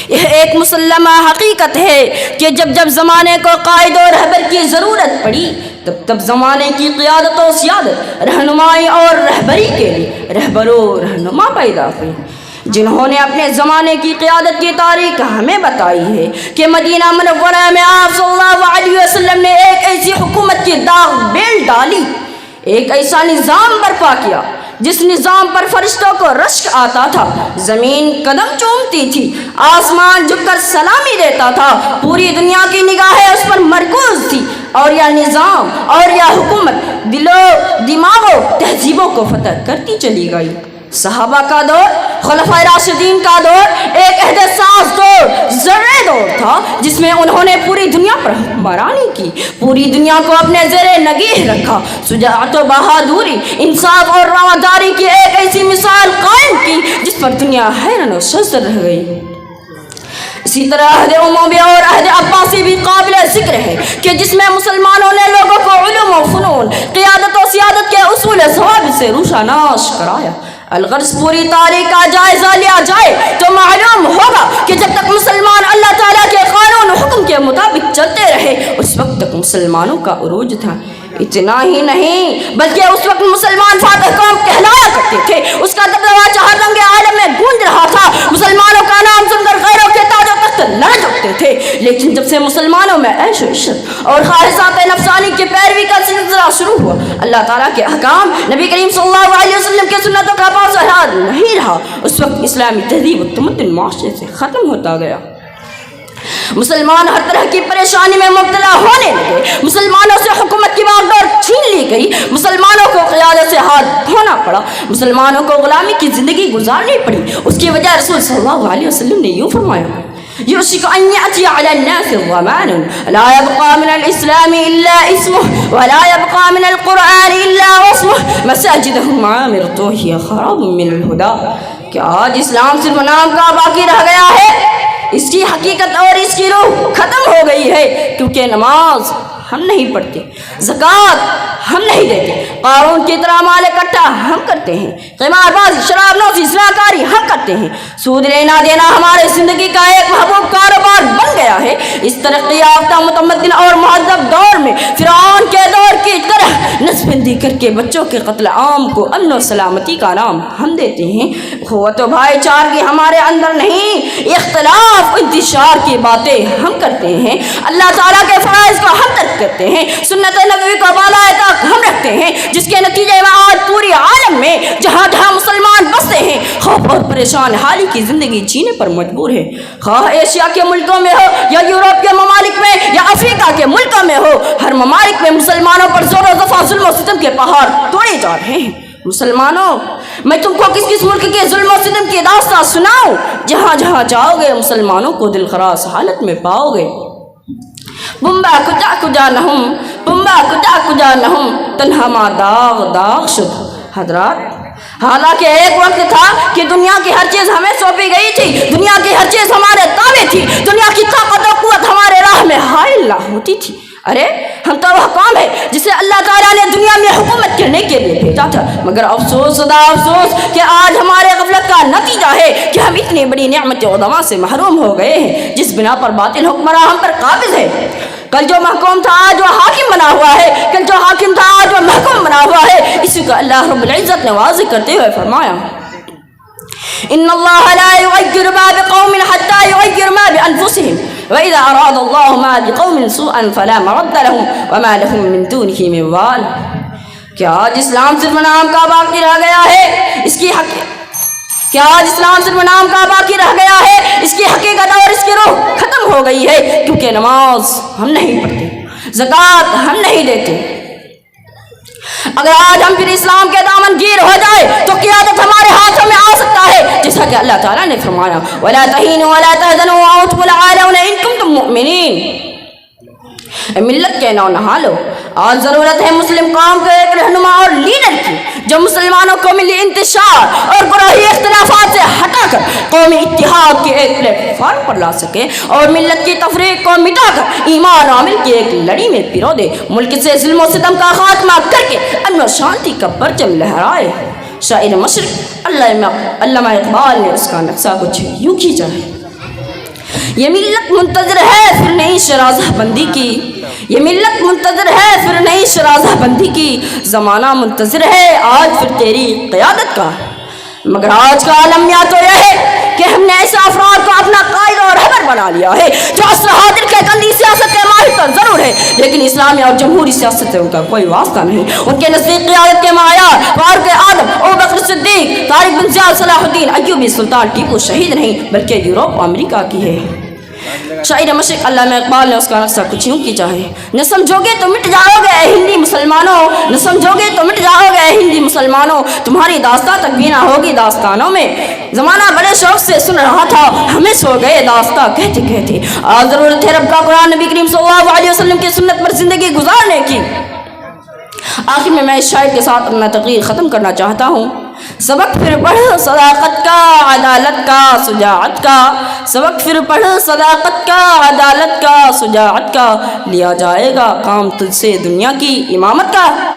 یہ ایک مسلمہ حقیقت ہے کہ جب جب زمانے کو قائد و رہبر کی ضرورت پڑی تب زمانے کی قیادت و سیادت، رہنمائی اور رہبری کے لیے رہبر و رہنما پیدا ہوئی، جنہوں نے اپنے زمانے کی قیادت کی تاریخ ہمیں بتائی ہے کہ مدینہ منورہ میں آپ صلی اللہ علیہ وسلم نے ایک ایسی حکومت کی داغ بیل ڈالی، ایک ایسا نظام برپا کیا جس نظام پر فرشتوں کو رشک آتا تھا، زمین قدم چومتی تھی، آسمان جھک کر سلامی دیتا تھا، پوری دنیا کی نگاہیں اس پر مرکوز تھی، اور یہ نظام اور یہ حکومت دلوں دماغوں تہذیبوں کو فتح کرتی چلی گئی۔ صحابہ کا دور، خلفائے راشدین کا دور ایک عہد ساز دور، زرعی دور تھا جس میں انہوں نے پوری دنیا پر حکمرانی کی، پوری دنیا کو اپنے زیر نگہ رکھا، شجاعت و بہادری، انصاف اور رواداری کی ایک ایسی مثال قائم کی جس پر دنیا حیران و شزر رہ گئی۔ اسی طرح عہد اموی اور عہد عباسی بھی قابل ذکر ہے کہ جس میں مسلمانوں نے لوگوں کو علوم و فنون، قیادت و سیادت کے اصول ثوابت سے روشناس کرایا۔ الغرض پوری تاریخ کا جائزہ لیا جائے تو معلوم ہوگا کہ جب تک مسلمان اللہ تعالیٰ کے قانون و حکم کے مطابق چلتے رہے اس وقت تک مسلمانوں کا عروج تھا۔ اتنا ہی نہیں بلکہ اس وقت مسلمان فاتح قوم کہلایا کرتے تھے، اس کا دبدبہ چہر رنگ عالم میں گونج رہا تھا، مسلمانوں کا نام سن کر غیروں کے تاج و تخت لرز اٹھتے تھے۔ لیکن جب سے مسلمانوں میں عیش و عشرت اور خواہشات نفسانی کی پیروی کا سلسلہ شروع ہوا، اللہ تعالیٰ کے احکام، نبی کریم صلی اللہ علیہ وسلم کی سنتوں کا پاس احراز نہیں رہا، اس وقت اسلامی تہذیب و تمدن معاشرے سے ختم ہوتا گیا۔ مسلمان ہر طرح کی پریشانی میں مبتلا ہونے لگے، مسلمانوں سے حکومت کی باغڈور چھین لی گئی، مسلمانوں کو قیادت سے ہاتھ دھونا پڑا، مسلمانوں کو غلامی کی زندگی گزارنی پڑی۔ اس کی وجہ رسول صلی اللہ علیہ وسلم نے یوں فرمایا: يوشك أن يأتي على الناس الزمان لا يبقى من الإسلام إلا اسمه ولا يبقى من القرآن إلا وصمه مساجدهم عامرة وهي خراب من الهدى۔ کہ آج اسلام صرف نام کا باقی رہ گیا ہے، اس کی حقیقت اور اس کی روح ختم ہو گئی ہے، کیونکہ نماز ہم نہیں پڑھتے، زکوٰۃ ہم نہیں دیتے، قارون کی طرح مال اکٹھا ہم کرتے ہیں، قمار بازی، شراب نوشی، زناکاری ہم کرتے ہیں، سود لینا دینا ہمارے زندگی کا ایک محبوب کاروبار بن گیا ہے۔ اس ترقی یافتہ متمدن اور مہذب دور میں فرعون کے دور کی طرح نسل بندی کر کے بچوں کے قتل عام کو امن و سلامتی کا نام ہم دیتے ہیں۔ اخوت و بھائی چارگی ہمارے اندر نہیں، اختلاف انتشار کی باتیں ہم کرتے ہیں، اللہ تعالیٰ کے فرائض کو ہم ترک کرتے ہیں، سنت نبوی کو بالائے طاق ہم رکھتے ہیں، جس کے نتیجے میں آج پوری عالم میں جہاں جہاں مسلمان بستے ہیں خوف اور پریشان حالی کی زندگی جینے پر مجبور ہے، خواہ ایشیا کے ملکوں میں ہو یا یورپ کے ممالک میں یا افریقہ کے ملکوں میں ہو، ہر ممالک میں مسلمانوں پر زور و دفع ظلم و ستم کے پہاڑ توڑے جا رہے ہیں۔ مسلمانوں، میں تم کو کس کس ملک کے ظلم و ستم کی داستان سناؤں؟ جہاں جہاں جاؤ گے مسلمانوں کو دل خراش حالت میں پاؤ گے۔ بمبا کجا کجا نہم، بمبا کجا کجا نہم، تنہا ما داغ داغ شد۔ حضرات، حالانکہ ایک وقت تھا کہ دنیا کی ہر چیز ہمیں سونپی گئی تھی، دنیا کی ہر چیز ہمارے تابع تھی، دنیا کی طاقت و قوت ہمارے راہ میں حائل نہ ہوتی تھی۔ ارے ہم تو وہ قوم ہے جسے اللہ تعالیٰ نے دنیا میں حکومت کرنے کے لیے بھیجا تھا، مگر افسوس خدا افسوس کہ آج ہمارے غفلت کا نتیجہ ہے کہ ہم اتنی بڑی نعمت عظمیٰ سے محروم ہو گئے ہیں جس بنا پر باطل حکمراں ہم پر قابض ہے۔ کل جو محکوم تھا آج وہ حاکم بنا ہوا ہے، کل جو حاکم تھا آج وہ محکوم بنا ہوا ہے۔ اسی کو اللہ رب العزت نے واضح کرتے ہوئے فرمایا: ان اللہ لا یغیر ما بقوم حتی یغیر ما بانفسهم وَإِذَا أَرَادَ اللَّهُ مَا بِقَوْمٍ سُوءًا فَلَا مَرَدَّ لَهُمْ وَمَا لَهُم مِّن دُونِهِ مِن وَالٍ۔ کیا آج اسلام صرف نام کا باقی رہ گیا ہے؟ اس کی کیا آج اسلام صرف نام کا باقی رہ گیا ہے؟ اس کی حقیقت اور اس کی روح ختم ہو گئی ہے، کیونکہ نماز ہم نہیں پڑھتے، زکوٰۃ ہم نہیں دیتے۔ اگر آج ہم پھر اسلام کے دامن گیر ہو جائے تو قیادت ہمارے ہاتھوں میں آ سکتا ہے، جیسا کہ اللہ تعالیٰ نے فرمایا: وَلَا تَهِنُوا وَلَا تَحْزَنُوا وَأَنتُمُ الْأَعْلَوْنَ إِن كُنتُم مُّؤْمِنِينَ۔ اے ملت کے نونہالو، آج ضرورت ہے مسلم قوم کو ایک رہنما اور لیڈر کی جو مسلمانوں کو ملی انتشار اور گروہی اختلافات سے ہٹا کر قومی اتحاد کے ایک پلیٹ فارم پر لا سکے اور ملت کی تفریق کو مٹا کر ایمان عامل کی ایک لڑی میں پیرو دے، ملک سے ظلم و ستم کا خاتمہ کر کے امن و شانتی کا پرچم لہرائے۔ شاعر مشرق علامہ اقبال نے اس کا نقشہ کچھ یوں کھینچا ہے: یہ ملت منتظر ہے پھر نئی شرازہ بندی کی، یہ ملت منتظر ہے پھر نئی شرازہ بندی کی، زمانہ منتظر ہے آج پھر تیری قیادت کا۔ مگر آج کا عالم یا تو یہ ہے کہ ہم نے ایسے افراد کو اپنا قائد اور رہبر بنا لیا ہے جو عصر حاضر کے گندی سیاست کے ماہر تو ضرور ہے، لیکن اسلامی اور جمہوری سیاست سے ان کا کوئی واسطہ نہیں۔ ان کے نزدیک قیادت کے معیار فاروق اعظم، ابوبکر صدیق، طارق بن زیاد، صلاح الدین ایوبی، سلطان ٹیپو شہید نہیں بلکہ یورپ و امریکہ کی ہے۔ شاعر مشرق علامہ اقبال نے اس کا نقشہ کچھ یوں کی چاہے، نہ سمجھو گے تو مٹ جاؤ گے اے ہندی مسلمانوں، نہ سمجھو گے تو مٹ جاؤ گے اے ہندی مسلمانوں، تمہاری داستان تک بھی نہ ہوگی داستانوں میں۔ زمانہ بڑے شوق سے سن رہا تھا، ہمیں سو گئے داستان کہتے کہتے۔ آج ضرورت ہے رب کا قرآن نبی کریم صلی اللہ علیہ وسلم کی سنت پر زندگی گزارنے کی۔ آخر میں اس شاعر کے ساتھ اپنا تقریر ختم کرنا چاہتا ہوں۔ سبق پھر پڑھ صداقت کا، عدالت کا، شجاعت کا، سبق پھر پڑھ صداقت کا، عدالت کا، شجاعت کا، لیا جائے گا کام تجھ سے دنیا کی امامت کا۔